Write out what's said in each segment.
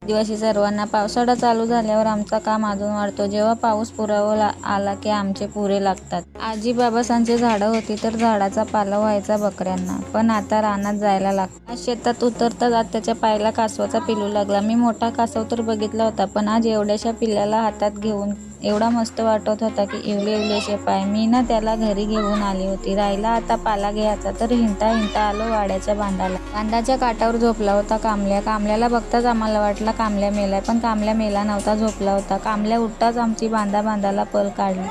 दिवशी सर्वांना पावसाळा चालू झाल्यावर आमचा काम अजून वाढतो. जेव्हा पाऊस पुरावा आला की आमचे पुरे लागतात. आजी बाबासांची झाडं होती तर झाडाचा पाला व्हायचा बकऱ्यांना. पण आता रानात जायला लागतं. आज शेतात उतरताच आज त्याच्या पायाला कासवाचा पिल्लू लागला. मी मोठा कासव तर बघितला होता, पण आज एवढ्याशा पिल्लाला हातात घेऊन एवढा मस्त वाटत होता की इवले इवलेशे पाय. मी ना त्याला घरी घेऊन आली होती. राहिला आता पाला घ्यायचा तर हिंडता हिंडता आलो वाड्याच्या बांधाला. बांधाच्या काठावर झोपला होता कामल्या. कामल्याला बघताच आम्हाला वाटलं कामल्या मेलाय, पण कामल्या मेला नव्हता, झोपला होता. कामल्या उठताच आमची बांधाला पळ काढली.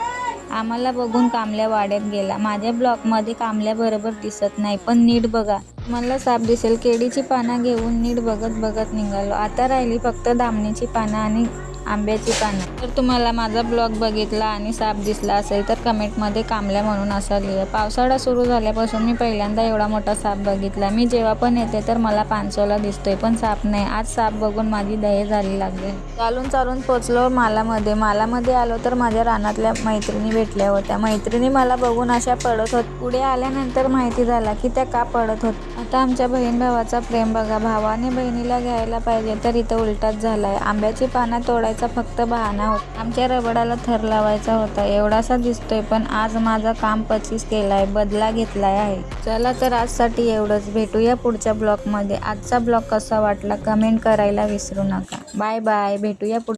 आम्हाला बघून कामल्या वाड्यात गेला. माझ्या ब्लॉकमध्ये कामल्या बरोबर दिसत नाही, पण नीट बघा मला साप दिसेल. केळीची पानं घेऊन नीट बघत बघत निघालो. आता राहिली फक्त दामणीची पानं आणि आंब्याची पानं. जर तुम्हाला माझा ब्लॉग बघितला आणि साप दिसला असेल तर कमेंटमध्ये कामल्या म्हणून असं लिहा. पावसाळा सुरू झाल्यापासून मी पहिल्यांदा एवढा मोठा साप बघितला. मी जेव्हा पण येते तर मला पानसोला दिसतोय, पण साप नाही. आज साप बघून माझी दही झाली लागली. चालून चालून पोचलो मालामध्ये आलो तर माझ्या रानातल्या मैत्रिणी भेटल्या होत्या. मैत्रिणी मला बघून अशा पडत होत. पुढे आल्यानंतर माहिती झाला की त्या का पडत होत. आता आमच्या बहीण भावाचा प्रेम बघा. भावाने बहिणीला घ्यायला पाहिजे तर इथं उलटाच झालाय. आंब्याची पानं तोडायचा फक्त बहाणा होता. आमच्या रबडाला थर लावायचा होता. एवढासा दिसतोय, पण आज माझं काम 25 केलाय, बदला घेतलाय आहे. चला तर आजसाठी एवढंच. भेटूया पुढच्या ब्लॉगमध्ये. आजचा ब्लॉग कसा वाटला कमेंट करायला विसरू नका. Bye bye. भेटूया पुढच्या